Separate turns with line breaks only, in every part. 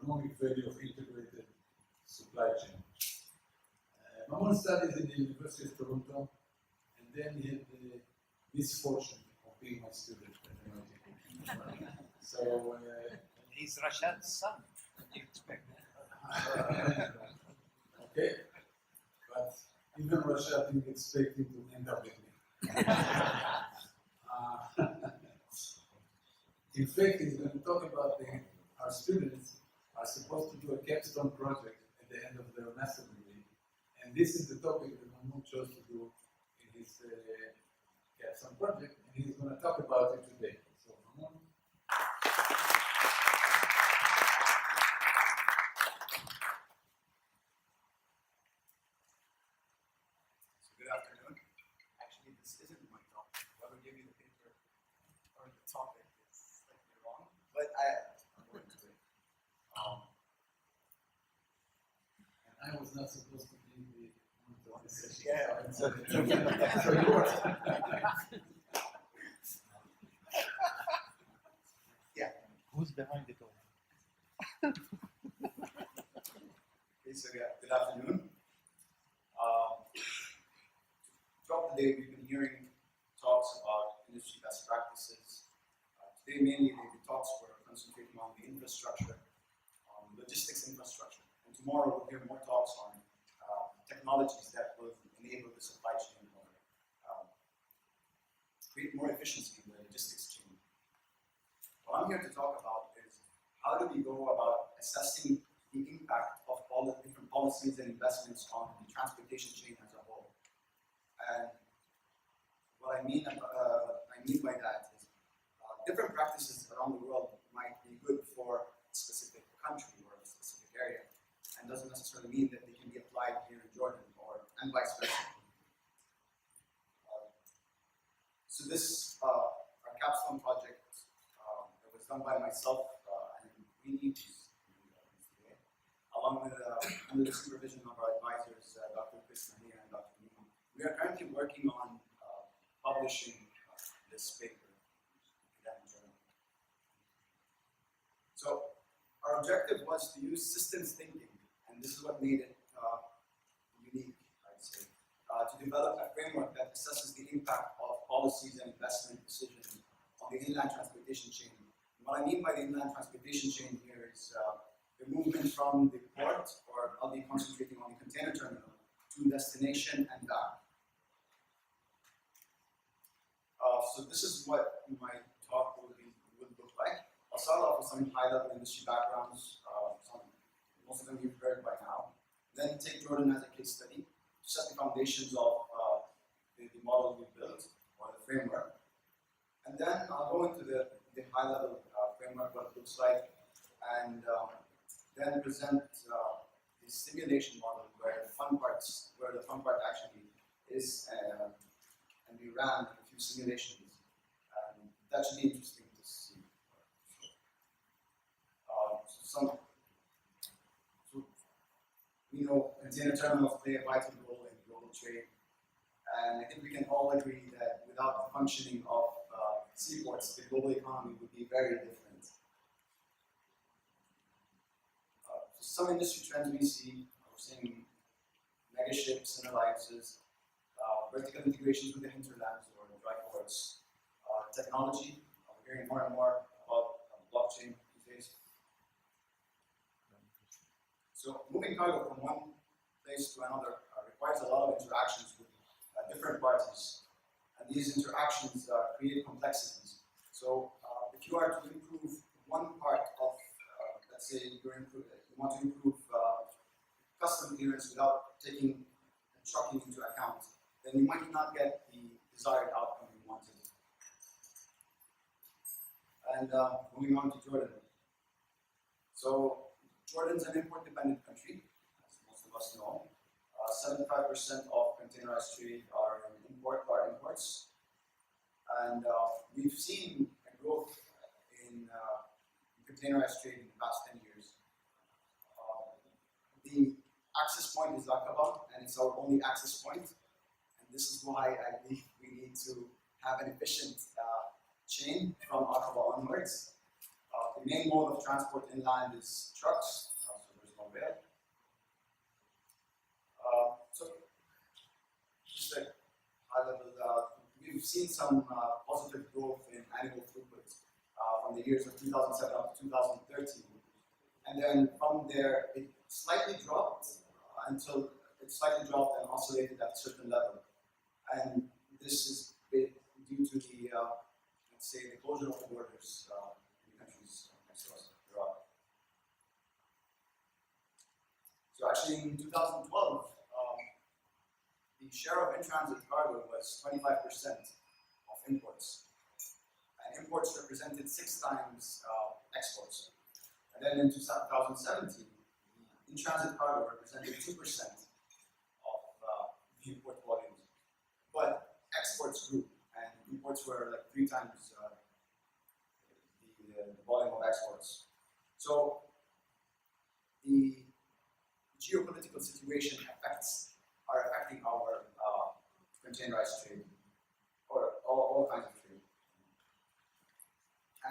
economic value of integrated supply chain. Mamoun studied in the University of Toronto, and then he had the misfortune of being my student at MIT. So
he's Rashad's son. What do you expect?
Okay, but even Rashad didn't expect him to end up with me. In fact, he's going to talk about our students are supposed to do a capstone project at the end of their master degree, and this is the topic that Mamoun chose to do in his capstone project, and he's going to talk about it today. So, Mamoun.
Good afternoon. Actually, this isn't my topic. Whoever gave me the paper or the topic is slightly wrong, but I'm going to it.
And I was not supposed to be the one to this session.
Yeah.
So yours.
Yeah.
Who's behind it all?
Okay, so yeah, good afternoon. Throughout the day, we've been hearing talks about industry best practices. Today, mainly, the talks were concentrating on the infrastructure, logistics infrastructure. And tomorrow, we'll hear more talks on technologies that will enable the supply chain or create more efficiency in the logistics chain. What I'm here to talk about is how do we go about assessing the impact of all the different policies and investments on the transportation chain as a whole. And what I mean by that is different practices around the world might be good for a specific country or a specific area, and doesn't necessarily mean that they can be applied here in Jordan and vice versa. So this our capstone project it was done by myself and Rini, along with under the supervision of our advisors, Dr. Chris Mahir and Dr. Nima. We are currently working on publishing this paper in academic journal. So our objective was to use systems thinking, and this is what made it unique, I'd say, to develop a framework that assesses the impact of policies and investment decisions on the inland transportation chain. And what I mean by the inland transportation chain here is the movement from the port, or I'll be concentrating on the container terminal, to destination and back. So this is what my talk would look like. I'll start off with some high-level industry backgrounds, most of them you've heard by now. Then take Jordan as a case study to set the foundations of the model we built, or the framework. And then I'll go into the high-level framework, what it looks like, and then present the simulation model where the fun part actually is and we ran a few simulations. That should be interesting to see. So we know container terminals play a vital role in global trade, and I think we can all agree that without the functioning of seaports, the global economy would be very different. Some industry trends we see, we're seeing mega ships and alliances, vertical integrations with the hinterlands or dry ports, technology. We're hearing more and more about blockchain these days. So moving cargo from one place to another requires a lot of interactions with different parties, and these interactions create complexities. So if you are to improve one part of, let's say you want to improve custom clearance without taking trucking into account, then you might not get the desired outcome you wanted. And moving on to Jordan. So Jordan's an import-dependent country, as most of us know. 75% of containerized trade are imports. And we've seen a growth in containerized trade in the past 10 years. The access point is Aqaba, and it's our only access point. And this is why I believe we need to have an efficient chain from Aqaba onwards. The main mode of transport inland is trucks, so there's no rail. So just like high level, we've seen some positive growth in annual throughput from the years of 2007 up to 2013. And then from there, it slightly dropped until it slightly dropped and oscillated at a certain level. And this is due to the, let's say, the closure of the borders in the countries next to us, Iraq. So actually in 2012, the share of in-transit cargo was 25% of imports. And imports represented 6 times exports. And then in 2017, in-transit cargo represented 2% of the import volumes. But exports grew, and imports were like 3 times the volume of exports. So the geopolitical situation are affecting our containerized trade, or all kinds of trade.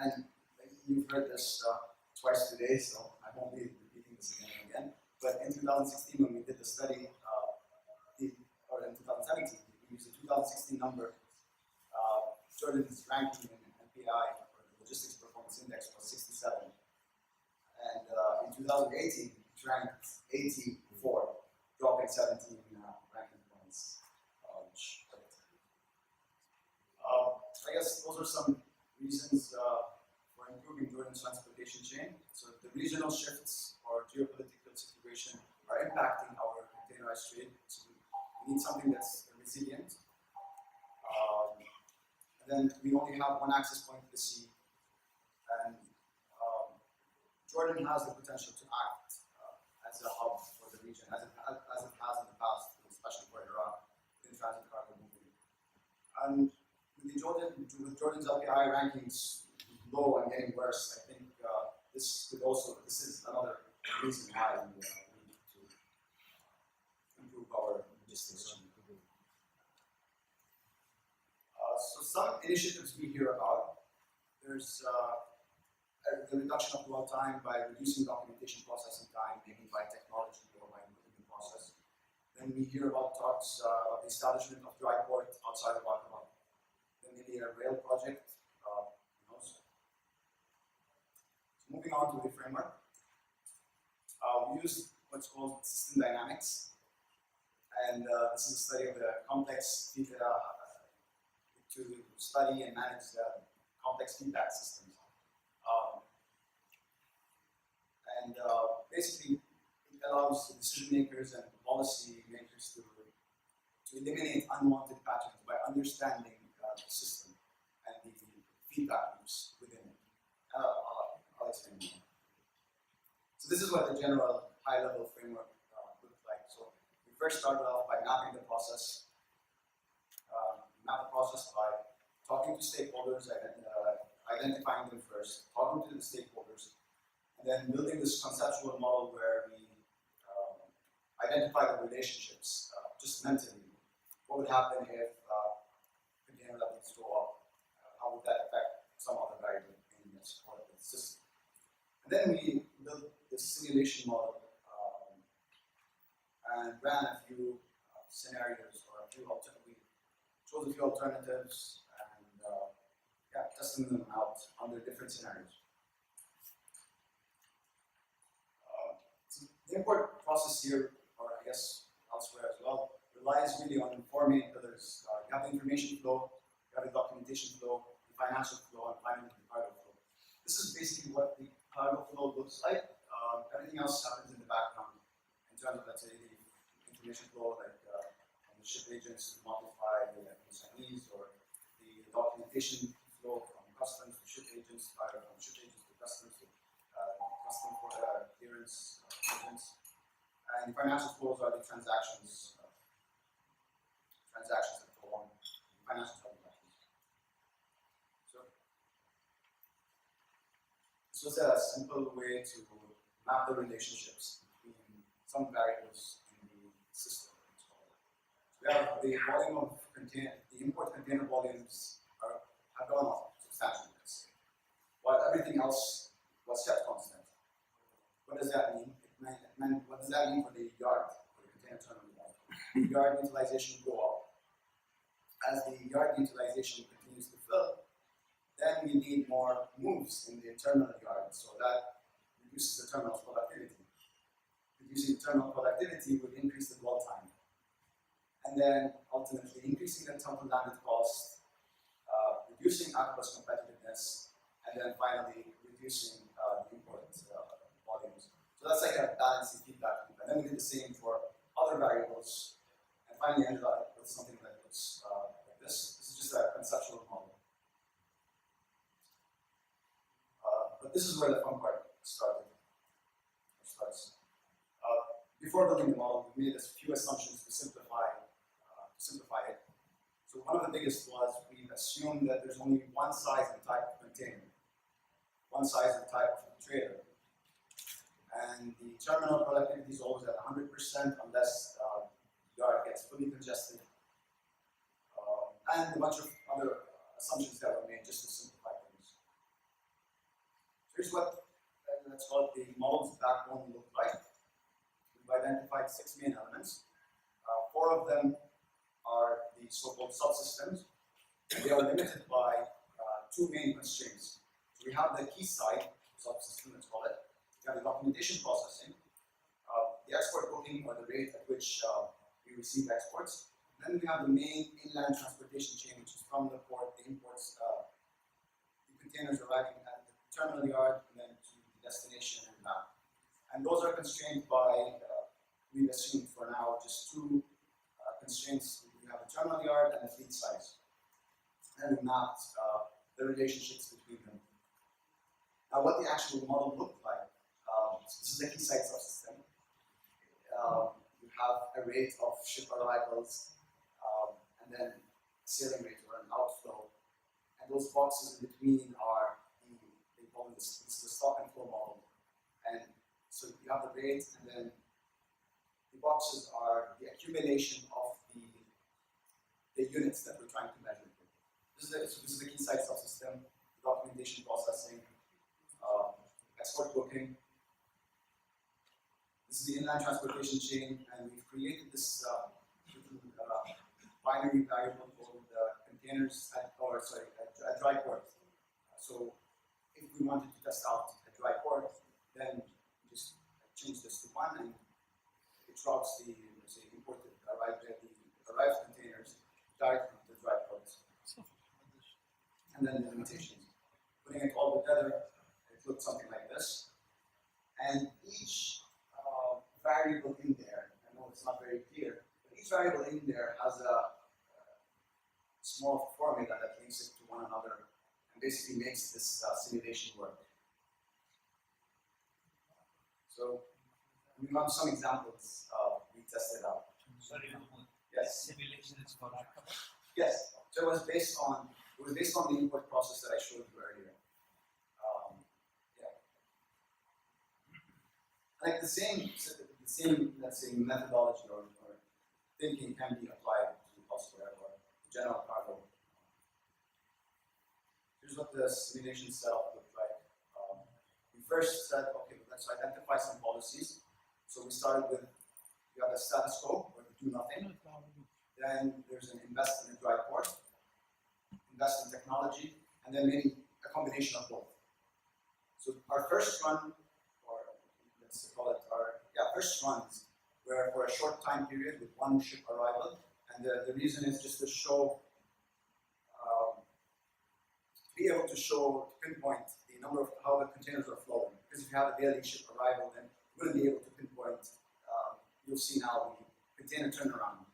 And you've heard this twice today, so I won't be repeating this again and again. But in 2016, when we did the study, or in 2017, we used the 2016 number. Jordan's ranking in MPI, or the Logistics Performance Index, was 67. And in 2018, it ranked 84, dropping 17 ranking points. I guess those are some reasons for improving Jordan's transportation chain. So the regional shifts or geopolitical situation are impacting our containerized trade. So we need something that's resilient. And then we only have one access point to the sea. And Jordan has the potential to act as a hub for the region, as it has in the past, especially for Iraq, in transit cargo moving. And with Jordan's LPI rankings low and getting worse, I think this is another reason why we need to improve our logistics. So some initiatives we hear about, there's the reduction of dwell time by reducing documentation processing time, maybe by technology or by improving the process. Then we hear about talks of the establishment of dry port outside of Aqaba. Then maybe a rail project. So moving on to the framework, we use what's called system dynamics, and this is a study of the complex to study and manage complex feedback systems. Basically, it allows decision makers and policy makers to eliminate unwanted patterns by understanding the system and the feedback loops within it. I'll explain more. So this is what the general high-level framework looks like. So we first started off by mapping the process. Map the process by talking to stakeholders, identifying them first, talking to the stakeholders, and then building this conceptual model where we identify the relationships just mentally. What would happen if container levels go up? How would that affect some other variable in this system? And then we built this simulation model and ran a few scenarios or a few chose a few alternatives and testing them out under different scenarios. So the import process here, or I guess elsewhere as well, relies really on 4 main pillars. You have the information flow, you have the documentation flow, the financial flow, and finally the cargo flow. This is basically what the cargo flow looks like. Everything else happens in the background in terms of, let's say, the information flow, like from the ship agents to modify the consignees, or the documentation flow from customs to ship agents, either from ship agents to customs to custom for clearance agents. And the financial flows are the transactions that go on, financial transactions. So this was a simple way to map the relationships between some variables in the system. So we have the volume of the import container volumes have gone up substantially, while everything else was kept constant. What does that mean? It meant what does that mean for the yard, for the container terminal yard? The yard utilization will go up. As the yard utilization continues to fill, then we need more moves in the terminal yard, so that reduces the terminal's productivity. Reducing the terminal productivity would increase the dwell time. And then ultimately increasing the total landed cost, reducing Aqaba's competitiveness, and then finally reducing the import volumes. So that's like a balancing feedback loop. And then we did the same for other variables, and finally ended up with something that looks like this. This is just a conceptual model. But this is where the fun part starts. Before building the model, we made a few assumptions to simplify it. So one of the biggest was we assumed that there's only one size and type of container, one size and type of trailer. And the terminal productivity is always at 100% unless the yard gets fully congested. And a bunch of other assumptions that were made just to simplify things. Here's what let's call it the model's backbone looked like. We've identified 6 main elements. 4 of them are the so-called subsystems, and they are limited by 2 main constraints. So we have the quayside subsystem, let's call it. We have the documentation processing, the export booking, or the rate at which we receive exports. And then we have the main inland transportation chain, which is from the port, the imports, the containers arriving at the terminal yard, and then to the destination and back. And those are constrained by, we've assumed for now, just 2 constraints. We have the terminal yard and the fleet size. And we mapped the relationships between them. Now, what the actual model looked like, so this is a quayside subsystem. You have a rate of ship arrivals, and then a sailing rate or an outflow. And those boxes in between are they call this is the stock and flow model. And so you have the rate, and then the boxes are the accumulation of the units that we're trying to measure. This is the quayside subsystem, documentation processing, export booking. This is the inland transportation chain, and we've created this binary variable called containers at dry port. So if we wanted to test out a dry port, then we just change this to 1, and it routes the imported arrived containers directly to the dry ports. And then the limitations. Putting it all together, it looks something like this. And each variable in there, I know it's not very clear, but each variable in there has a small formula that links it to one another and basically makes this simulation work. So we have some examples we tested out.
Sorry, Mamoun.
Yes.
Simulation is for Aqaba.
Yes. So it was based on the import process that I showed you earlier. Like the same, let's say, methodology or thinking can be applied to elsewhere or general cargo. Here's what the simulation setup looked like. We first said, okay, let's identify some policies. So we started with, you have a status quo, or do nothing. Then there's an invest in a dry port, invest in technology, and then maybe a combination of both. So our first run, or let's call it our first runs, were for a short time period with 1 ship arrival, and the reason is just to show, to be able to pinpoint the number of how the containers are flowing. Because if you have a daily ship arrival, then you wouldn't be able to pinpoint. You'll see now the container turnaround.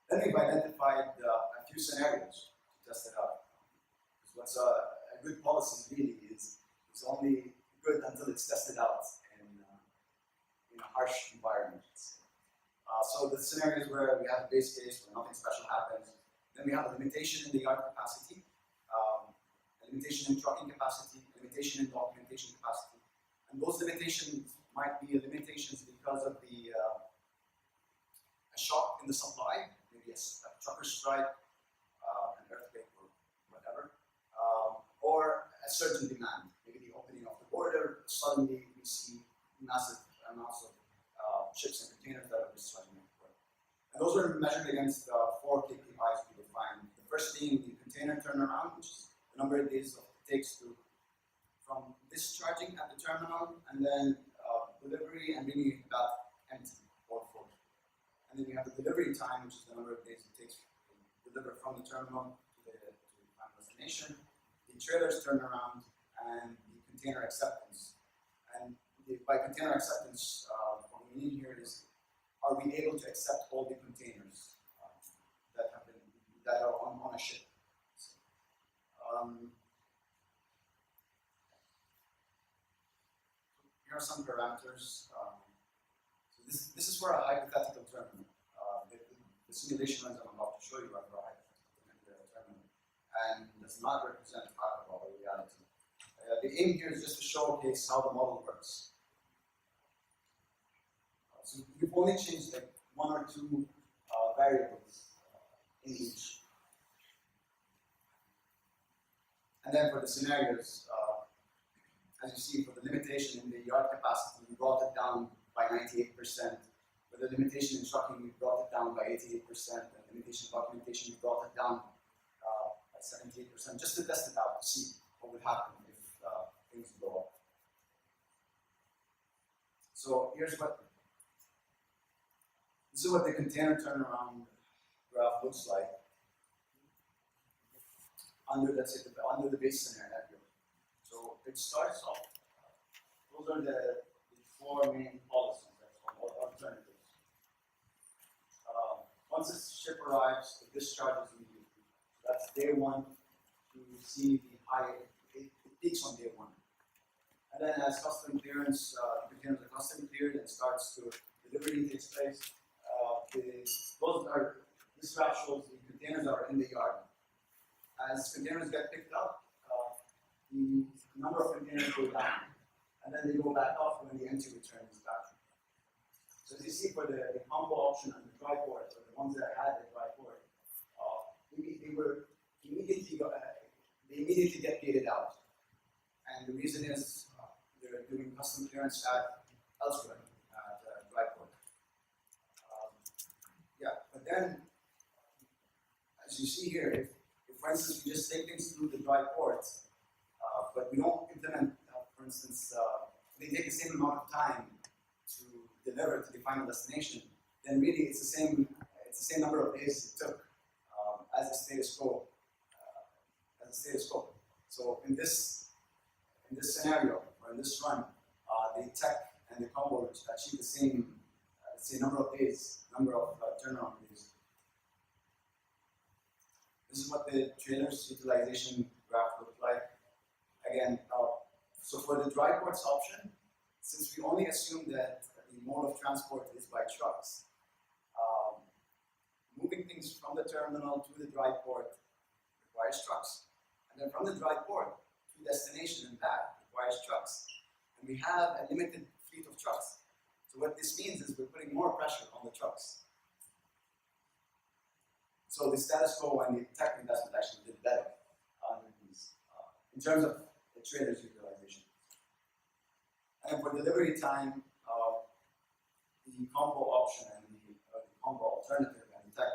Then we've identified a few scenarios to test it out. Because what's a good policy really is only good until it's tested out in a harsh environment. So the scenarios where we have a base case where nothing special happens, then we have a limitation in the yard capacity, a limitation in trucking capacity, a limitation in documentation capacity. And those limitations might be limitations because of a shock in the supply, maybe a trucker strike, an earthquake or whatever, or a surge in demand, maybe the border, suddenly we see massive amounts of ships and containers that are discharging at the port. And those are measured against 4 KPIs we defined. The first being the container turnaround, which is the number of days it takes from discharging at the terminal, and then delivery and bringing it back empty or full. And then we have the delivery time, which is the number of days it takes to deliver from the terminal to the final destination, the trailer's turnaround, and the container acceptance. And by container acceptance, what we mean here is, are we able to accept all the containers that are on a ship? Here are some parameters. So this is for a hypothetical terminal. The simulation runs I'm about to show you are for a hypothetical terminal, and does not represent Aqaba or reality. The aim here is just to showcase how the model works. So we've only changed like 1 or 2 variables in each. And then for the scenarios, as you see, for the limitation in the yard capacity, we brought it down by 98%. For the limitation in trucking, we brought it down by 88%. And the limitation in documentation, we brought it down by 78%, just to test it out to see what would happen if things go up. So this is what the container turnaround graph looks like under, let's say, under the base scenario. So it starts off, those are the 4 main policies, or alternatives. Once the ship arrives, it discharges immediately. That's day 1 to see the high, it peaks on day 1. And then as custom clearance, the containers are custom cleared and starts to, delivery takes place. This graph shows the containers that are in the yard. As containers get picked up, the number of containers go down, and then they go back up when the empty return is back. So as you see for the combo option and the dry port, or the ones that had the dry port, they immediately get gated out. And the reason is they're doing custom clearance elsewhere at dry port. But then, as you see here, if for instance we just take things through the dry port, but we don't implement, for instance, they take the same amount of time to deliver to the final destination, then really it's the same number of days it took as the status quo. So in this scenario, or in this run, the tech and the combo achieve the same number of days, number of turnaround days. This is what the trailer's utilization graph looked like. Again, so for the dry ports option, since we only assume that the mode of transport is by trucks, moving things from the terminal to the dry port requires trucks. And then from the dry port to destination and back requires trucks. And we have a limited fleet of trucks. So what this means is we're putting more pressure on the trucks. So the status quo and the tech investment actually did better in terms of the trailer's utilization. And for delivery time, the combo option and the combo alternative and the tech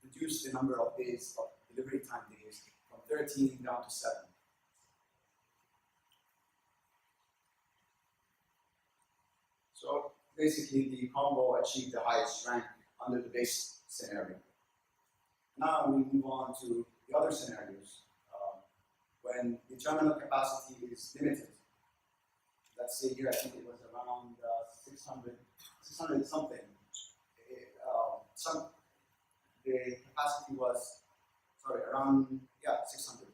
reduced the number of days of delivery time days from 13 down to 7. So basically, the combo achieved the highest rank under the base scenario. Now we move on to the other scenarios. When the terminal capacity is limited, let's say here I think it was around 600 something. The capacity was, around 600.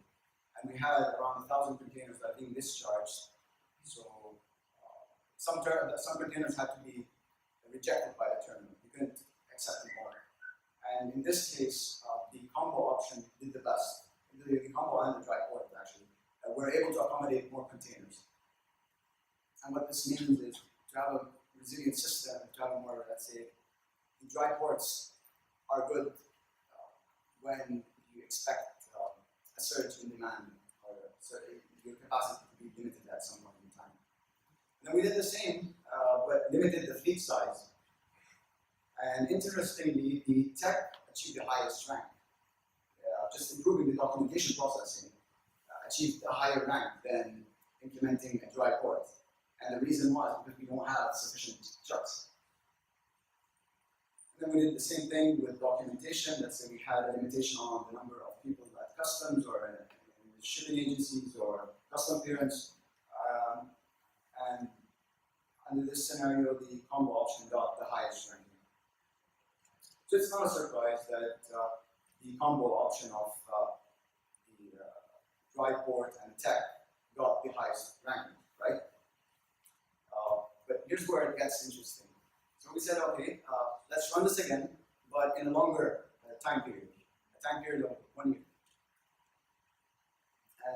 And we had around 1,000 containers that are being discharged. So some containers had to be rejected by the terminal. We couldn't accept them more. And in this case, the combo option did the best. The combo and the dry port actually. We're able to accommodate more containers. And what this means is to have a resilient system, to have a more, let's say, the dry ports are good when you expect a surge in demand or your capacity to be limited at some point in time. Then we did the same, but limited the fleet size. And interestingly, the tech achieved the highest rank. Just improving the documentation processing achieved a higher rank than implementing a dry port. And the reason was because we don't have sufficient trucks. And then we did the same thing with documentation. Let's say we had a limitation on the number of people at customs or in shipping agencies or custom clearance. And under this scenario, the combo option got the highest ranking. So it's not a surprise that the combo option of the dry port and tech got the highest ranking, right? But here's where it gets interesting. So we said, okay, let's run this again, but in a longer time period, a time period of 1 year.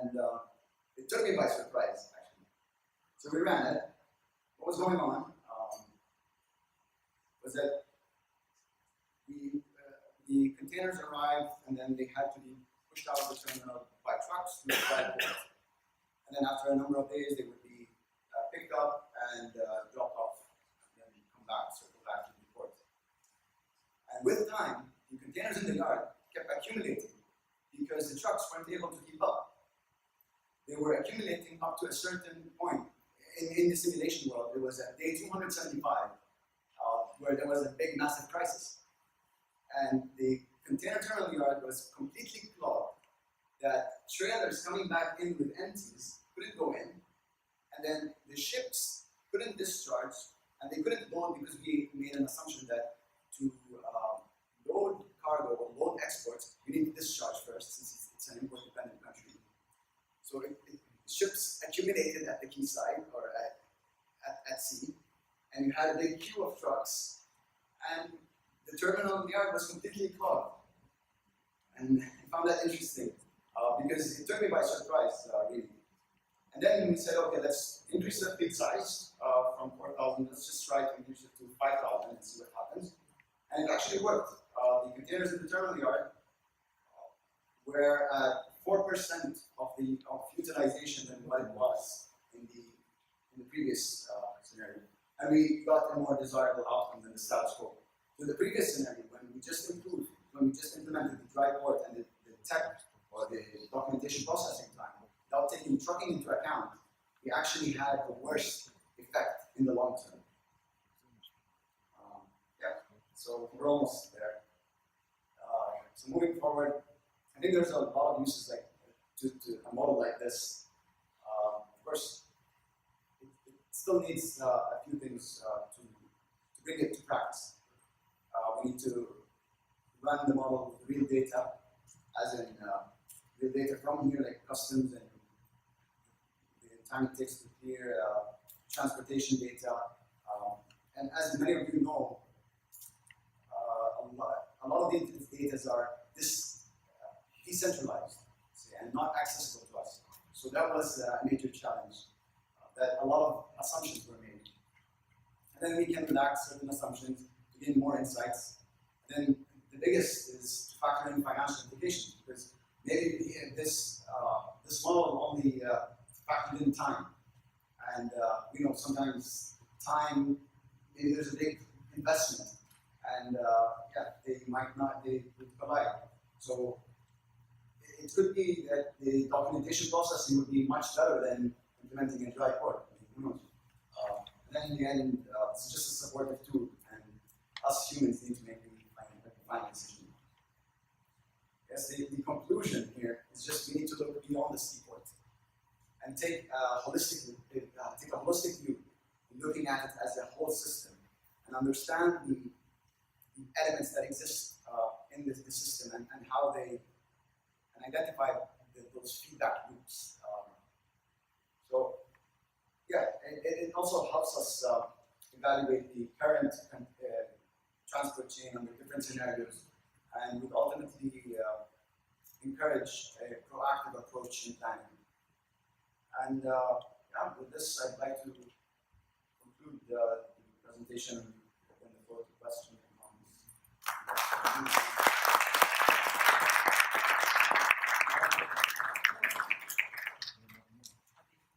And it took me by surprise, actually. So we ran it. What was going on was that the containers arrived and then they had to be pushed out of the terminal by trucks to the dry port. And then after a number of days, they would be picked up and dropped off and then come back, circle back to the port. And with time, the containers in the yard kept accumulating because the trucks weren't able to keep up. They were accumulating up to a certain point. In the simulation world, there was at day 275 where there was a big, massive crisis. And the container terminal yard was completely clogged, that trailers coming back in with empties couldn't go in, and then the ships couldn't discharge, and they couldn't load because we made an assumption that to load cargo or load exports, you need to discharge first, since it's an import-dependent country. So ships accumulated at the quayside or at sea, and you had a big queue of trucks, and the terminal yard was completely clogged. And I found that interesting because it took me by surprise, really. And then we said, okay, let's increase the fleet size from 4,000, let's just try to increase it to 5,000 and see what happens. And it actually worked. The containers in the terminal yard were at 4% of utilization than what it was in the previous scenario. And we got a more desirable outcome than the status quo. So the previous scenario, when we just implemented the dry port and the tech or the documentation processing time, without taking trucking into account, we actually had the worst effect in the long term. So we're almost there. So moving forward, I think there's a lot of uses like to a model like this. Of course, it still needs a few things to bring it to practice. We need to run the model with real data, as in real data from here, like customs and the time it takes to clear transportation data. And as many of you know, a lot of these data are decentralized and not accessible to us. So that was a major challenge, that a lot of assumptions were made. And then we can relax certain assumptions to gain more insights. And then the biggest is to factor in financial implications, because maybe this model only factored in time. And we know sometimes time, maybe there's a big investment, and they would collide. So it could be that the documentation processing would be much better than implementing a dry port. Who knows? And then in the end, it's just a supportive tool, and us humans need to make the final decision. Yes, the conclusion here is just we need to look beyond the seaport and take a holistic view, looking at it as a whole system, and understand the elements that exist in the system and how they identify those feedback loops. So, yeah, it also helps us evaluate the current transport chain under different scenarios, and would ultimately encourage a proactive approach in planning. And with this, I'd like to conclude the presentation and open the floor to questions and comments.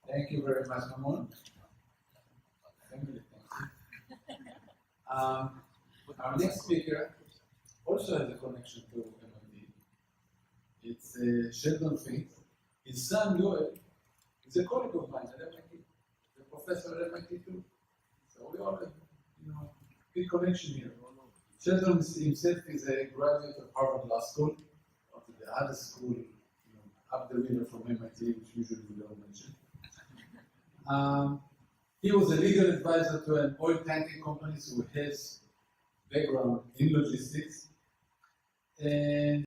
Thank you very much, Mamoun. Our next speaker also has a connection to MIT. It's Sheldon Fink. His son, Yoel, is a colleague of mine at MIT, a professor at MIT too. So we all have, big connection here. Sheldon himself is a graduate of Harvard Law School, of the other school, up the river from MIT, which usually we don't mention. He was a legal advisor to an oil tanking company, so he has background in logistics. And